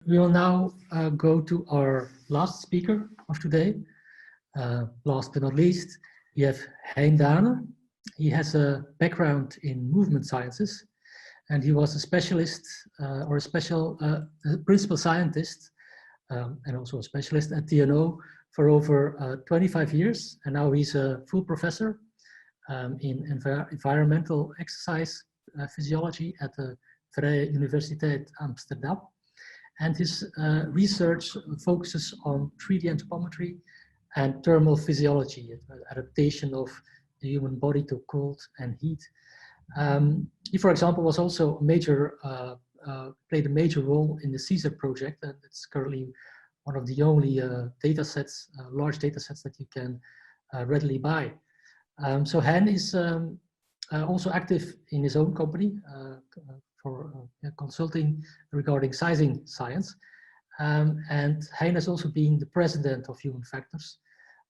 We will now go to our last speaker of today. Last but not least, we have Hein Daanen. He has a background in movement sciences, and he was a specialist or a principal scientist and also a specialist at TNO for over 25 years. And now he's a full professor in environmental exercise physiology at the Vrije Universiteit, Amsterdam. And his research focuses on 3D antropometry and thermal physiology, adaptation of the human body to cold and heat. He, for example, was also a major, played a major role in the CSER project, and it's currently one of the only data sets, large data sets that you can readily buy. So Hein is also active in his own company for consulting regarding sizing science. And Hein has also been the president of Human Factors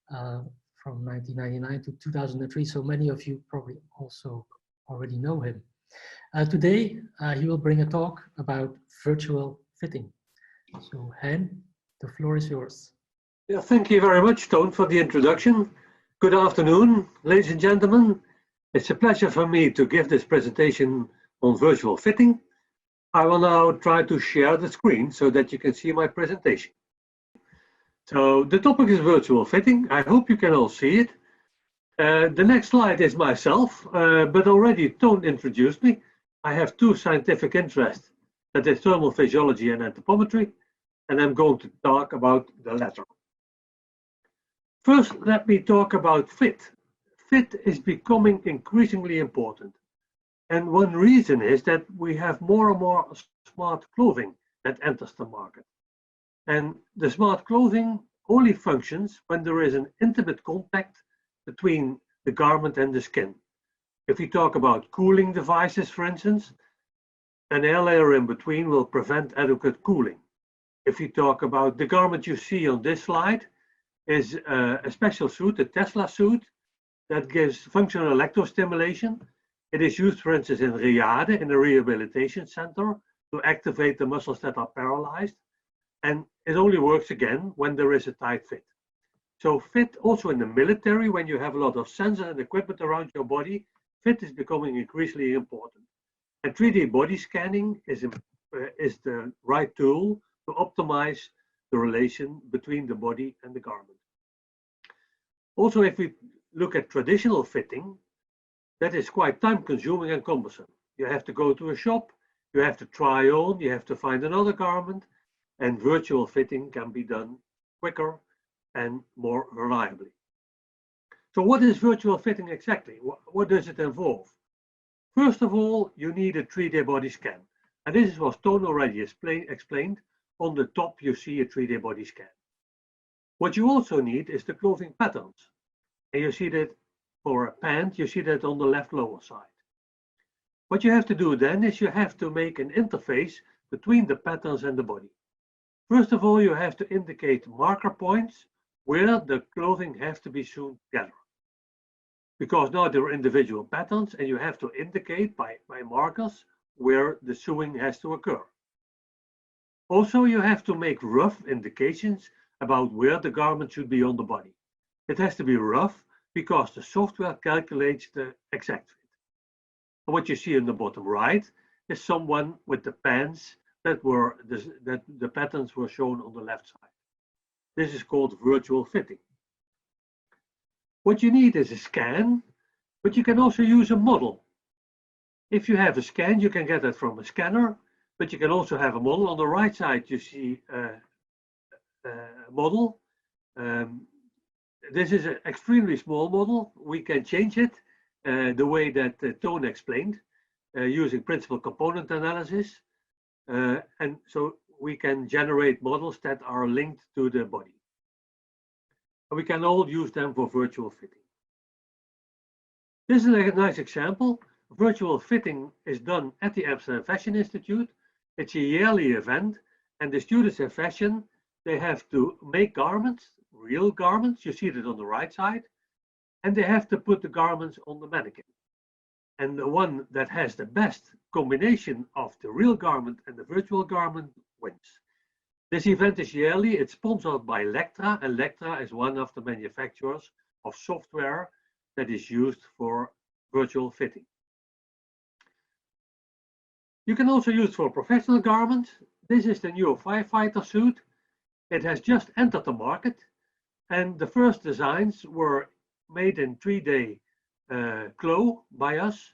from 1999 to 2003. So many of you probably also already know him. Today, he will bring a talk about virtual fitting. So Hein, the floor is yours. Yeah, thank you very much, Toon, for the introduction. Good afternoon, ladies and gentlemen. It's a pleasure for me to give this presentation on virtual fitting. I will now try to share the screen so that you can see my presentation. So the topic is virtual fitting. I hope you can all see it. The next slide is myself, but already Toon introduced me. I have two scientific interests, that is thermal physiology and antropometry, and I'm going to talk about the latter. First, let me talk about fit. Fit is becoming increasingly important. And one reason is that we have more and more smart clothing that enters the market. And the smart clothing only functions when there is an intimate contact between the garment and the skin. If we talk about cooling devices, for instance, an air layer in between will prevent adequate cooling. If you talk about the garment you see on this slide, is a special suit, a Tesla suit, that gives functional electrostimulation. It is used, for instance, in Vrije, in a rehabilitation center, to activate the muscles that are paralyzed. And it only works again when there is a tight fit. So fit also in the military, when you have a lot of sensors and equipment around your body, fit is becoming increasingly important. And 3D body scanning is the right tool to optimize the relation between the body and the garment. Also, if we look at traditional fitting, that is quite time consuming and cumbersome. You have to go to a shop, you have to try on, you have to find another garment, and virtual fitting can be done quicker and more reliably. So what is virtual fitting exactly? What does it involve? First of all, you need a 3D body scan. And this is what Toon already explained. On the top, you see a 3D body scan. What you also need is the clothing patterns. And you see that for a pant, you see that on the left lower side. What you have to do then is you have to make an interface between the patterns and the body. First of all, you have to indicate marker points where the clothing has to be sewn together. Because now there are individual patterns and you have to indicate by markers where the sewing has to occur. Also, you have to make rough indications about where the garment should be on the body. It has to be rough because the software calculates the exact fit. And what you see in the bottom right is someone with the pants that the patterns were shown on the left side. This is called virtual fitting. What you need is a scan, but you can also use a model. If you have a scan, you can get it from a scanner, but you can also have a model. On the right side, you see a model. This is an extremely small model. We can change it the way that Toon explained, using principal component analysis. And so we can generate models that are linked to the body. And we can all use them for virtual fitting. This is a nice example. Virtual fitting is done at the Amsterdam Fashion Institute. It's a yearly event, and the students in fashion, they have to make garments, real garments, you see that on the right side, and they have to put the garments on the mannequin. And the one that has the best combination of the real garment and the virtual garment wins. This event is yearly. It's sponsored by Lectra, and Lectra is one of the manufacturers of software that is used for virtual fitting. You can also use it for professional garments. This is the new firefighter suit. It has just entered the market, and the first designs were made in 3D glow by us.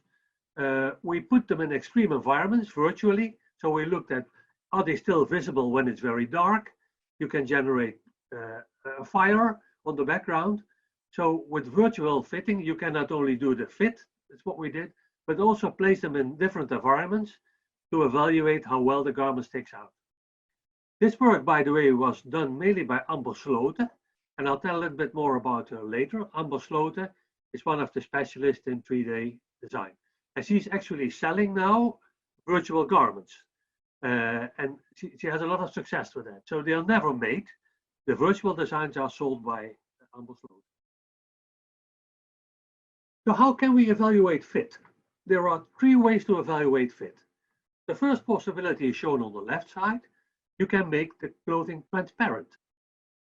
We put them in extreme environments virtually. So we looked at, are they still visible when it's very dark? You can generate a fire on the background. So with virtual fitting, you can not only do the fit, that's what we did, but also place them in different environments to evaluate how well the garment sticks out. This work, by the way, was done mainly by Amber Sloten, and I'll tell a little bit more about her later. Amber Sloten is one of the specialists in 3D design, and she's actually selling now virtual garments, and she has a lot of success with that. So they are never made. The virtual designs are sold by Amber Sloten. So how can we evaluate fit? There are 3 ways to evaluate fit. The first possibility is shown on the left side. You can make the clothing transparent.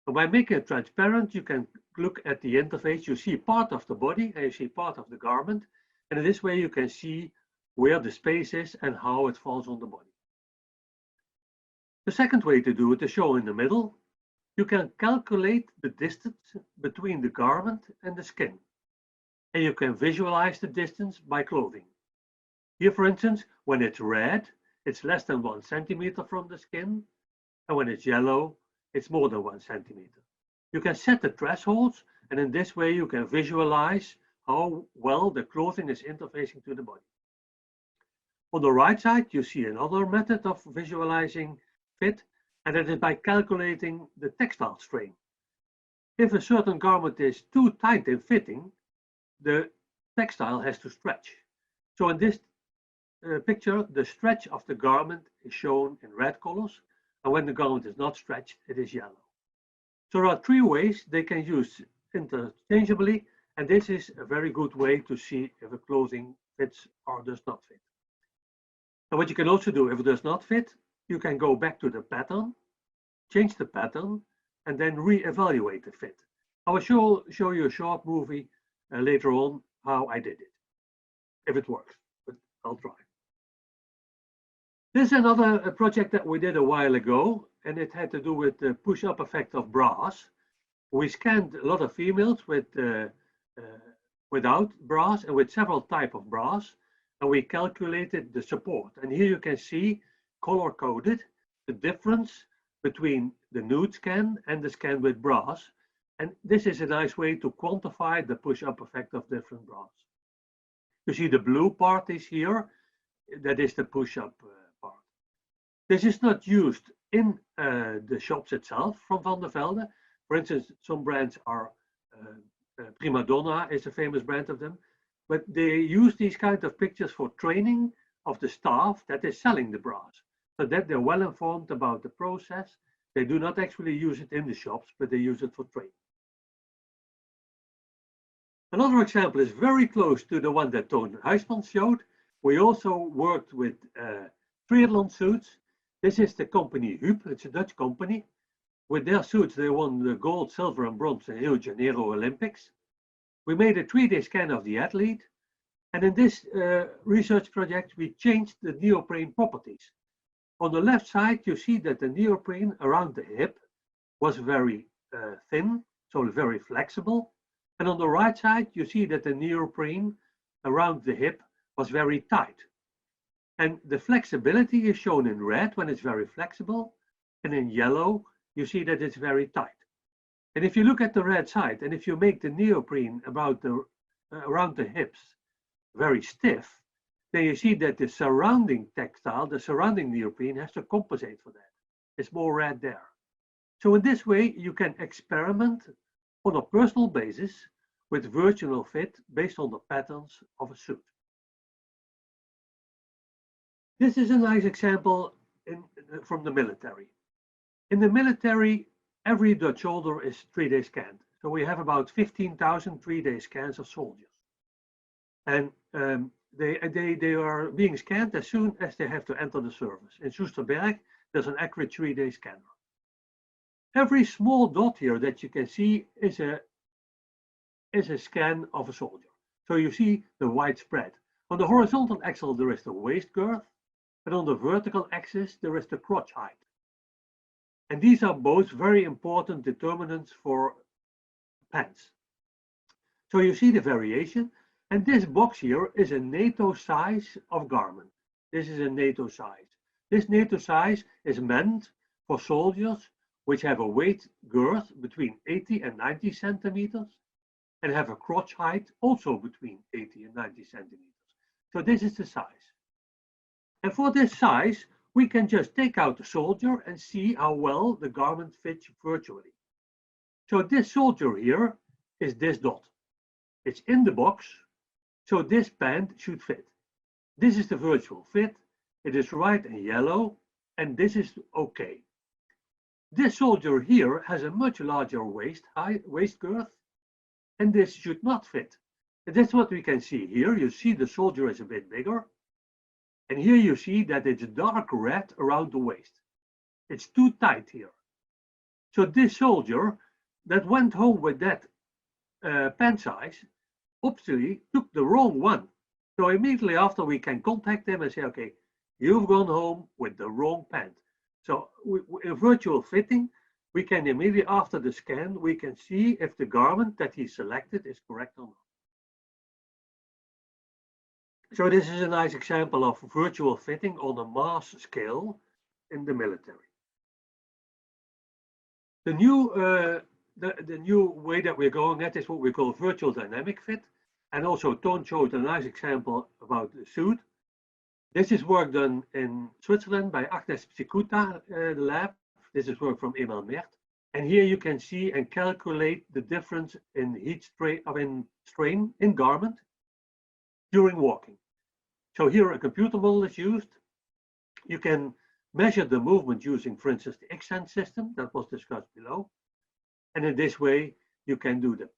And by making it transparent, you can look at the interface. You see part of the body and you see part of the garment. And in this way, you can see where the space is and how it falls on the body. The second way to do it is shown in the middle. You can calculate the distance between the garment and the skin. And you can visualize the distance by clothing. Here, for instance, when it's red, it's less than 1 centimeter from the skin. And when it's yellow, it's more than 1 centimeter. You can set the thresholds, and in this way, you can visualize how well the clothing is interfacing to the body. On the right side, you see another method of visualizing fit, and that is by calculating the textile strain. If a certain garment is too tight in fitting, the textile has to stretch. So in this picture, the stretch of the garment is shown in red colors, and when the garment is not stretched, it is yellow. So there are 3 ways they can use interchangeably, and this is a very good way to see if a clothing fits or does not fit. And what you can also do if it does not fit, you can go back to the pattern, change the pattern, and then re-evaluate the fit. I will show you a short movie later on how I did it, if it works, but I'll try. This is another project that we did a while ago, and it had to do with the push-up effect of bras. We scanned a lot of females without bras and with several types of bras, and we calculated the support. And here you can see, color-coded, the difference between the nude scan and the scan with bras. And this is a nice way to quantify the push-up effect of different bras. You see the blue part is here, that is the push-up part. This is not used in the shops itself from Van der Velde. For instance, some brands are, Prima Donna is a famous brand of them, but they use these kinds of pictures for training of the staff that is selling the bras, so that they're well informed about the process. They do not actually use it in the shops, but they use it for training. Another example is very close to the one that Toon Huisman showed. We also worked with triathlon suits. This is the company Huub, it's a Dutch company. With their suits, they won the gold, silver, and bronze in Rio de Janeiro Olympics. We made a 3D scan of the athlete. And in this research project, we changed the neoprene properties. On the left side, you see that the neoprene around the hip was very thin, so very flexible. And on the right side, you see that the neoprene around the hip was very tight. And the flexibility is shown in red when it's very flexible, and in yellow, you see that it's very tight. And if you look at the red side, and if you make the neoprene around the hips very stiff, then you see that the surrounding textile, the surrounding neoprene, has to compensate for that. It's more red there. So in this way, you can experiment on a personal basis with virtual fit based on the patterns of a suit. This is a nice example from the military. In the military, every Dutch soldier is 3D scanned. So we have about 15,000 3D scans of soldiers. And they are being scanned as soon as they have to enter the service. In Soesterberg, there's an accurate 3D scanner. Every small dot here that you can see is a scan of a soldier. So you see the widespread. On the horizontal axis there is the waist girth, and on the vertical axis there is the crotch height. And these are both very important determinants for pants. So you see the variation, and this box here is a NATO size of garment. This is a NATO size. This NATO size is meant for soldiers which have a waist girth between 80 and 90 centimeters and have a crotch height also between 80 and 90 centimeters. So this is the size. And for this size, we can just take out the soldier and see how well the garment fits virtually. So this soldier here is this dot. It's in the box, so this pant should fit. This is the virtual fit. It is right in yellow, and this is okay. This soldier here has a much larger waist girth, and this should not fit. And that's what we can see here. You see the soldier is a bit bigger, and here you see that it's dark red around the waist. It's too tight here. So this soldier that went home with that pant size obviously took the wrong one. So immediately after we can contact them and say, okay, you've gone home with the wrong pant. So in virtual fitting, we can immediately after the scan, we can see if the garment that he selected is correct or not. So this is a nice example of virtual fitting on a mass scale in the military. The new way that we're going at is what we call virtual dynamic fit. And also Toon showed a nice example about the suit. This is work done in Switzerland by Agnes Psikuta lab. This is work from Emil Mert. And here you can see and calculate the difference in heat strain in garment during walking. So here a computer model is used. You can measure the movement using, for instance, the Xsense system that was discussed below. And in this way, you can do the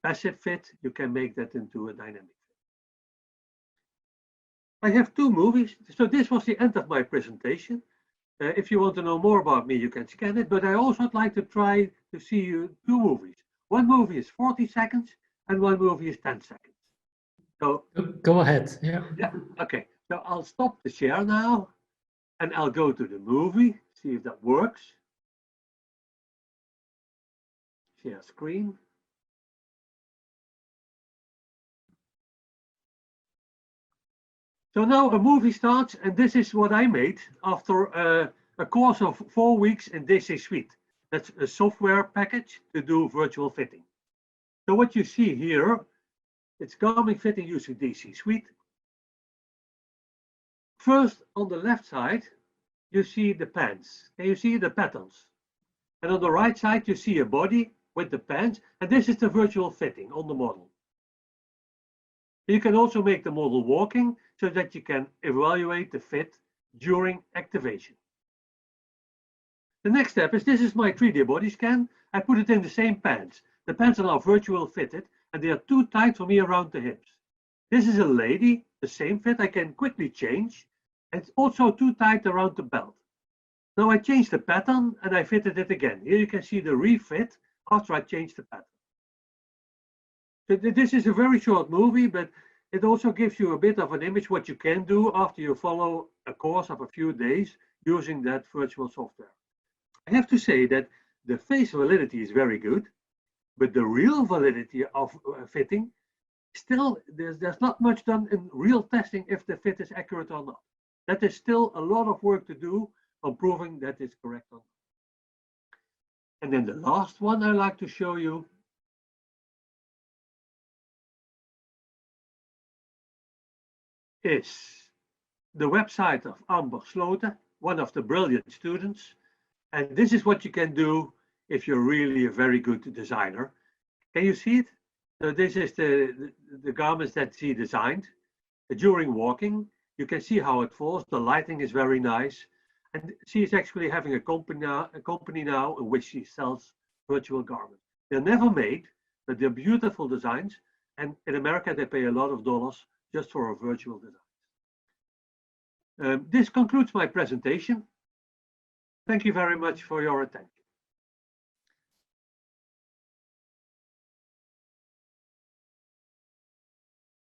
passive fit. You can make that into a dynamic fit. I have two movies. So this was the end of my presentation. If you want to know more about me, you can scan it. But I also would like to try to see you two movies. One movie is 40 seconds and one movie is 10 seconds. So go ahead. Yeah. Okay. So I'll stop the share now and I'll go to the movie, see if that works. Share screen. So now a movie starts, and this is what I made after a course of 4 weeks in DC Suite. That's a software package to do virtual fitting. So what you see here, it's garment fitting using DC Suite. First, on the left side, you see the pants, and you see the patterns. And on the right side, you see a body with the pants, and this is the virtual fitting on the model. You can also make the model walking so that you can evaluate the fit during activation. The next step is, this is my 3D body scan. I put it in the same pants. The pants are now virtual fitted and they are too tight for me around the hips. This is a lady, the same fit. I can quickly change. It's also too tight around the belt. Now I change the pattern and I fitted it again. Here you can see the refit after I changed the pattern. So this is a very short movie, but it also gives you a bit of an image what you can do after you follow a course of a few days using that virtual software. I have to say that the face validity is very good, but the real validity of fitting, still there's not much done in real testing if the fit is accurate or not. That is still a lot of work to do on proving that it's correct or not. And then the last one I like to show you is the website of Amber Sloten, one of the brilliant students. And this is what you can do if you're really a very good designer. Can you see it? So this is the garments that she designed during walking. You can see how it falls. The lighting is very nice. And she is actually having a company now in which she sells virtual garments. They're never made, but they're beautiful designs. And in America, they pay a lot of dollars just for a virtual design. This concludes my presentation. Thank you very much for your attention.